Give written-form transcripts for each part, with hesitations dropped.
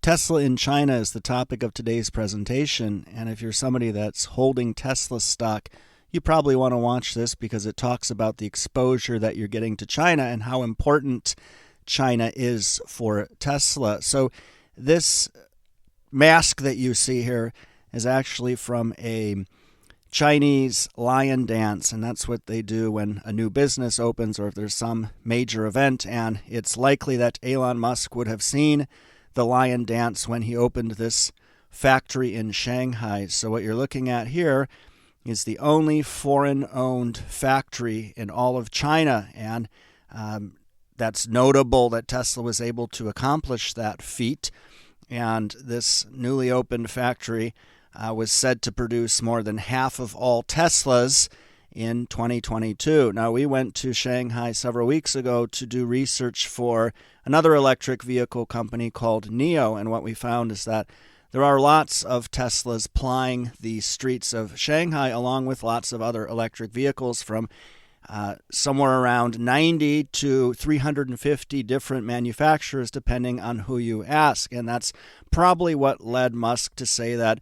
Tesla in China is the topic of today's presentation, and if you're somebody that's holding Tesla stock, you probably want to watch this because it talks about the exposure that you're getting to China and how important China is for Tesla. So this mask that you see here is actually from a Chinese lion dance, and that's what they do when a new business opens or if there's some major event, and it's likely that Elon Musk would have seen the lion dance when he opened this factory in Shanghai. So what you're looking at here is the only foreign-owned factory in all of China, and that's notable that Tesla was able to accomplish that feat. And this newly opened factory was said to produce more than half of all Teslas in 2022. Now, we went to Shanghai several weeks ago to do research for another electric vehicle company called NIO, and what we found is that there are lots of Teslas plying the streets of Shanghai, along with lots of other electric vehicles from somewhere around 90 to 350 different manufacturers, depending on who you ask. And that's probably what led Musk to say that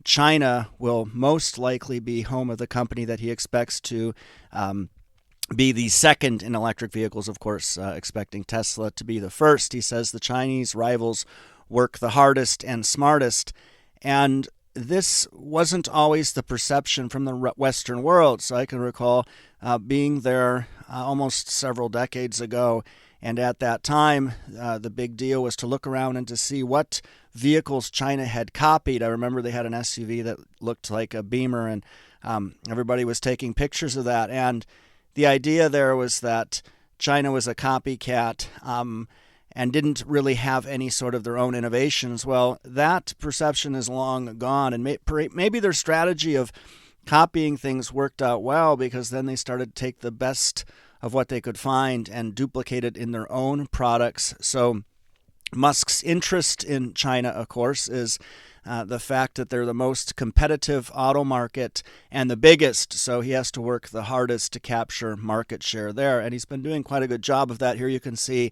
China will most likely be home of the company that he expects to be the second in electric vehicles, of course, expecting Tesla to be the first. He says the Chinese rivals work the hardest and smartest, and this wasn't always the perception from the Western world. So I can recall being there almost several decades ago, and at that time, the big deal was to look around and to see what vehicles China had copied. I remember they had an SUV that looked like a Beamer, and everybody was taking pictures of that. And the idea there was that China was a copycat and didn't really have any sort of their own innovations. Well, that perception is long gone, and maybe their strategy of copying things worked out well, because then they started to take the best of what they could find and duplicate it in their own products. So Musk's interest in China, of course, is the fact that they're the most competitive auto market and the biggest, so he has to work the hardest to capture market share there, and he's been doing quite a good job of that. Here you can see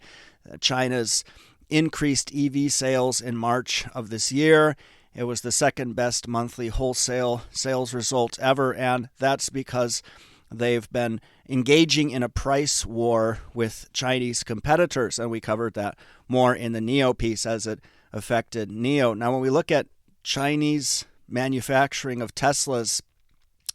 China's increased EV sales in March of this year. It was the second best monthly wholesale sales result ever, and that's because they've been engaging in a price war with Chinese competitors, and we covered that more in the NIO piece as it affected NIO. Now, when we look at Chinese manufacturing of Teslas,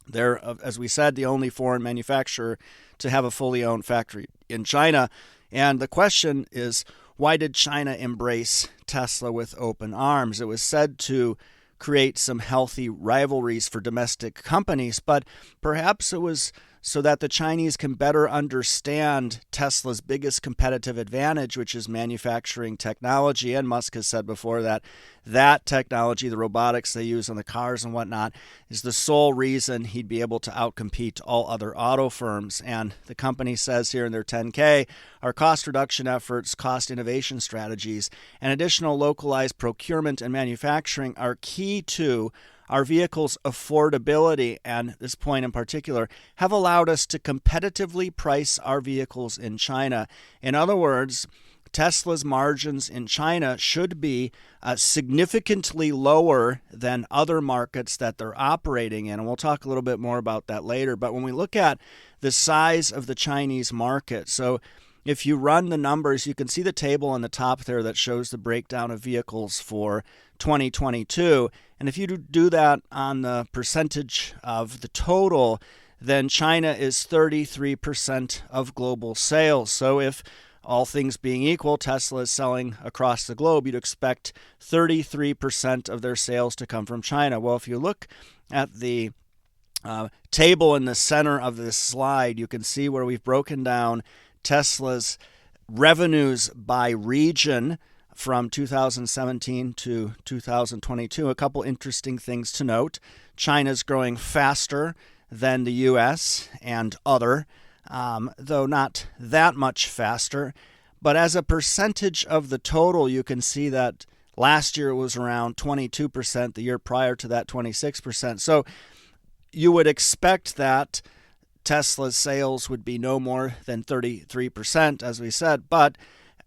they're, as we said, the only foreign manufacturer to have a fully owned factory in China. And the question is, why did China embrace Tesla with open arms? It was said to create some healthy rivalries for domestic companies, but perhaps it was so that the Chinese can better understand Tesla's biggest competitive advantage, which is manufacturing technology. And Musk has said before that that technology, the robotics they use on the cars and whatnot, is the sole reason he'd be able to outcompete all other auto firms. And the company says here in their 10K, our cost reduction efforts, cost innovation strategies, and additional localized procurement and manufacturing are key to our vehicles' affordability, and this point in particular, have allowed us to competitively price our vehicles in China. In other words, Tesla's margins in China should be significantly lower than other markets that they're operating in, and we'll talk a little bit more about that later. But when we look at the size of the Chinese market, so if you run the numbers, you can see the table on the top there that shows the breakdown of vehicles for 2022. And if you do that on the percentage of the total, then China is 33% of global sales. So if all things being equal, Tesla is selling across the globe, you'd expect 33% of their sales to come from China. Well, if you look at the table in the center of this slide, you can see where we've broken down Tesla's revenues by region from 2017 to 2022. A couple interesting things to note. China's growing faster than the U.S. and other, though not that much faster. But as a percentage of the total, you can see that last year it was around 22%, the year prior to that 26%. So you would expect that Tesla's sales would be no more than 33%, as we said, but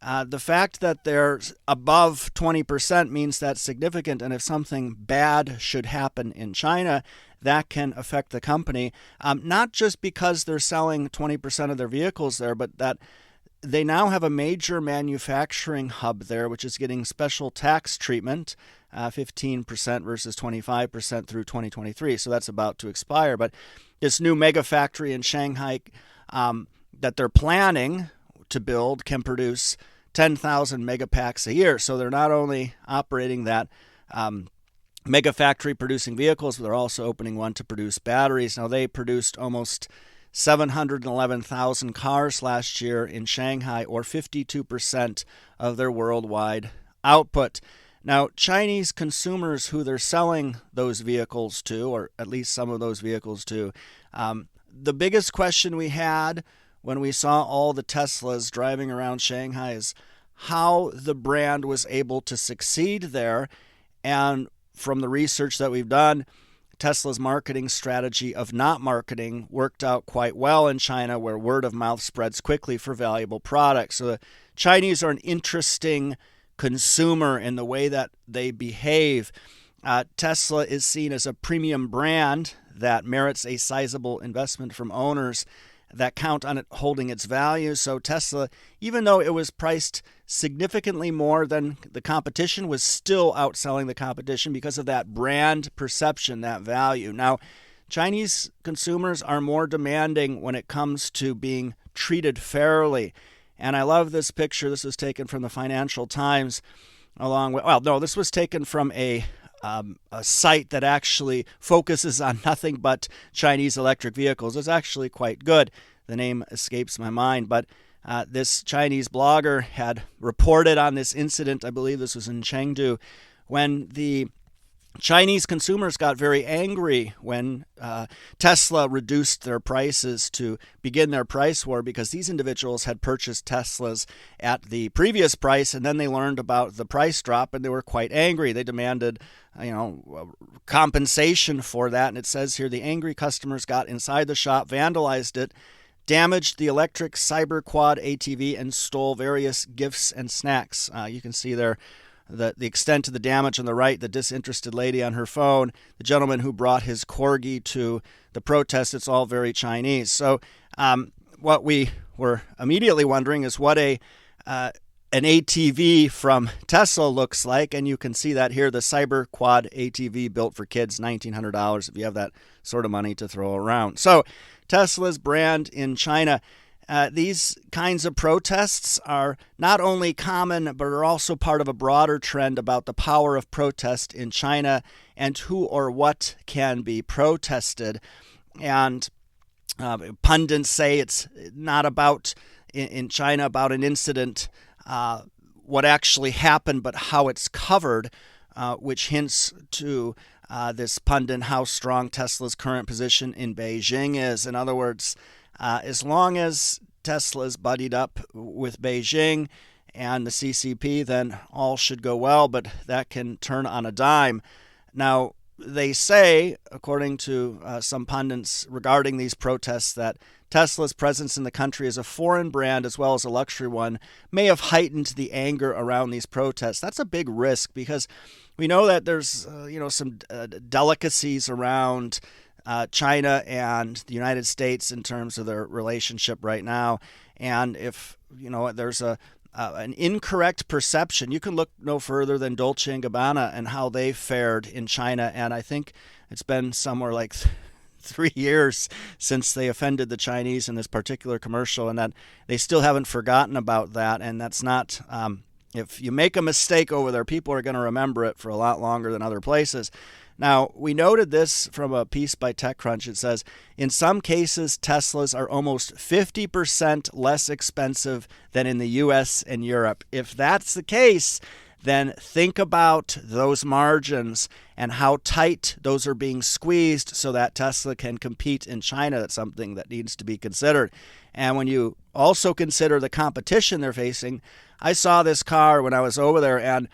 The fact that they're above 20% means that's significant, and if something bad should happen in China, that can affect the company, not just because they're selling 20% of their vehicles there, but that they now have a major manufacturing hub there, which is getting special tax treatment, 15% versus 25% through 2023. So that's about to expire. But this new mega factory in Shanghai that they're planning to build can produce 10,000 megapacks a year. So they're not only operating that mega factory producing vehicles, but they're also opening one to produce batteries. Now, they produced almost 711,000 cars last year in Shanghai, or 52% of their worldwide output. Now, Chinese consumers who they're selling those vehicles to, or at least some of those vehicles to, the biggest question we had when we saw all the Teslas driving around Shanghai is how the brand was able to succeed there. And from the research that we've done, Tesla's marketing strategy of not marketing worked out quite well in China, where word of mouth spreads quickly for valuable products. So the Chinese are an interesting consumer in the way that they behave. Tesla is seen as a premium brand that merits a sizable investment from owners that count on it holding its value. So Tesla, even though it was priced significantly more than the competition, was still outselling the competition because of that brand perception, that value. Now, Chinese consumers are more demanding when it comes to being treated fairly. And I love this picture. This was taken from the Financial Times this was taken from a site that actually focuses on nothing but Chinese electric vehicles. It's actually quite good. The name escapes my mind, but this Chinese blogger had reported on this incident. I believe this was in Chengdu, when the Chinese consumers got very angry when Tesla reduced their prices to begin their price war, because these individuals had purchased Teslas at the previous price, and then they learned about the price drop and they were quite angry. They demanded compensation for that. And it says here, the angry customers got inside the shop, vandalized it, damaged the electric Cyber Quad ATV, and stole various gifts and snacks. You can see there the extent of the damage on the right, the disinterested lady on her phone, the gentleman who brought his corgi to the protest. It's all very Chinese. So what we were immediately wondering is what an ATV from Tesla looks like, and you can see that here, the Cyber Quad ATV built for kids, $1,900 if you have that sort of money to throw around. So Tesla's brand in China. These kinds of protests are not only common, but are also part of a broader trend about the power of protest in China and who or what can be protested. And pundits say it's not about, in China, about an incident, what actually happened, but how it's covered, which hints to this pundit how strong Tesla's current position in Beijing is. In other words, as long as Tesla is buddied up with Beijing and the CCP, then all should go well, but that can turn on a dime. Now, they say, according to some pundits regarding these protests, that Tesla's presence in the country as a foreign brand as well as a luxury one may have heightened the anger around these protests. That's a big risk, because we know that there's some delicacies around China and the United States in terms of their relationship right now. And if there's an incorrect perception, you can look no further than Dolce & Gabbana and how they fared in China. And I think it's been somewhere like 3 years since they offended the Chinese in this particular commercial, and that they still haven't forgotten about that. And that's not, if you make a mistake over there, people are going to remember it for a lot longer than other places. Now, we noted this from a piece by TechCrunch. It says, in some cases, Teslas are almost 50% less expensive than in the US and Europe. If that's the case, then think about those margins and how tight those are being squeezed so that Tesla can compete in China. That's something that needs to be considered. And when you also consider the competition they're facing, I saw this car when I was over there, and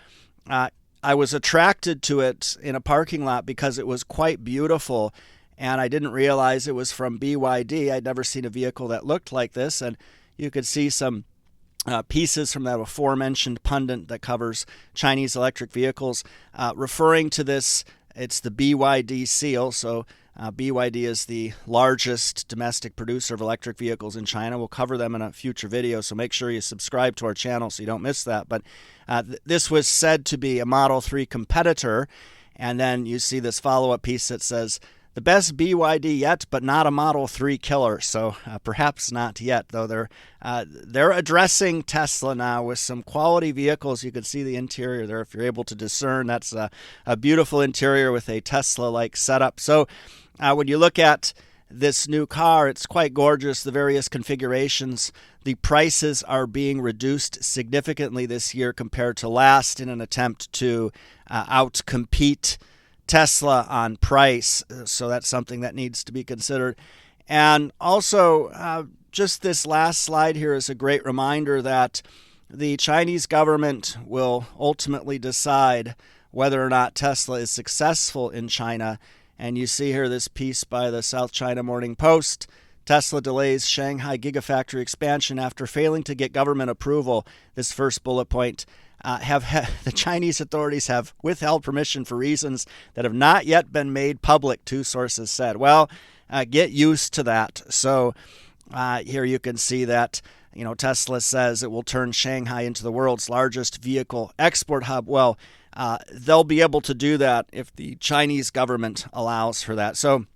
I was attracted to it in a parking lot because it was quite beautiful, and I didn't realize it was from BYD. I'd never seen a vehicle that looked like this, and you could see some pieces from that aforementioned pundit that covers Chinese electric vehicles, referring to this. It's the BYD seal. So BYD is the largest domestic producer of electric vehicles in China. We'll cover them in a future video, so make sure you subscribe to our channel so you don't miss that. But this was said to be a Model 3 competitor, and then you see this follow-up piece that says, the best BYD yet, but not a Model 3 killer. So perhaps not yet, though they're addressing Tesla now with some quality vehicles. You can see the interior there if you're able to discern. That's a beautiful interior with a Tesla-like setup. So when you look at this new car, it's quite gorgeous, the various configurations. The prices are being reduced significantly this year compared to last in an attempt to outcompete Tesla on price, so that's something that needs to be considered. And also, just this last slide here is a great reminder that the Chinese government will ultimately decide whether or not Tesla is successful in China. And you see here this piece by the South China Morning Post. Tesla delays Shanghai Gigafactory expansion after failing to get government approval. This first bullet point. The Chinese authorities have withheld permission for reasons that have not yet been made public, two sources said. Well, get used to that. So here you can see that Tesla says it will turn Shanghai into the world's largest vehicle export hub. Well, they'll be able to do that if the Chinese government allows for that. So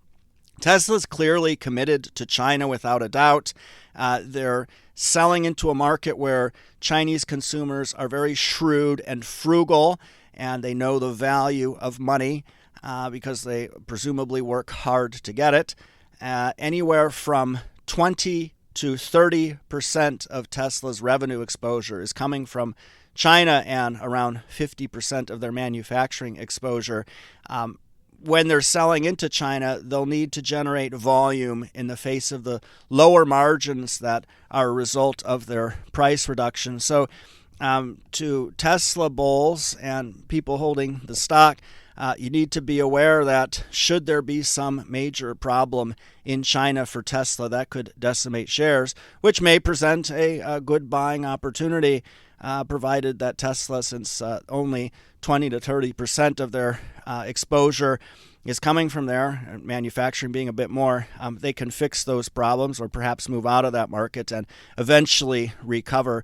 Tesla's clearly committed to China without a doubt. They're selling into a market where Chinese consumers are very shrewd and frugal, and they know the value of money because they presumably work hard to get it. Anywhere from 20 to 30% of Tesla's revenue exposure is coming from China, and around 50% of their manufacturing exposure. When they're selling into China, they'll need to generate volume in the face of the lower margins that are a result of their price reduction. So to Tesla bulls and people holding the stock, you need to be aware that should there be some major problem in China for Tesla, that could decimate shares, which may present a good buying opportunity, provided that Tesla, since only 20 to 30% of their exposure is coming from there, manufacturing being a bit more, they can fix those problems or perhaps move out of that market and eventually recover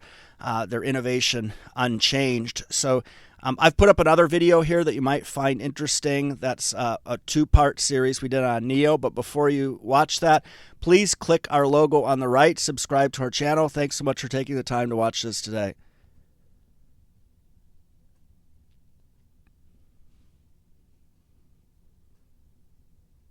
their innovation unchanged. So I've put up another video here that you might find interesting. That's a two-part series we did on NIO. But before you watch that, please click our logo on the right, subscribe to our channel. Thanks so much for taking the time to watch this today.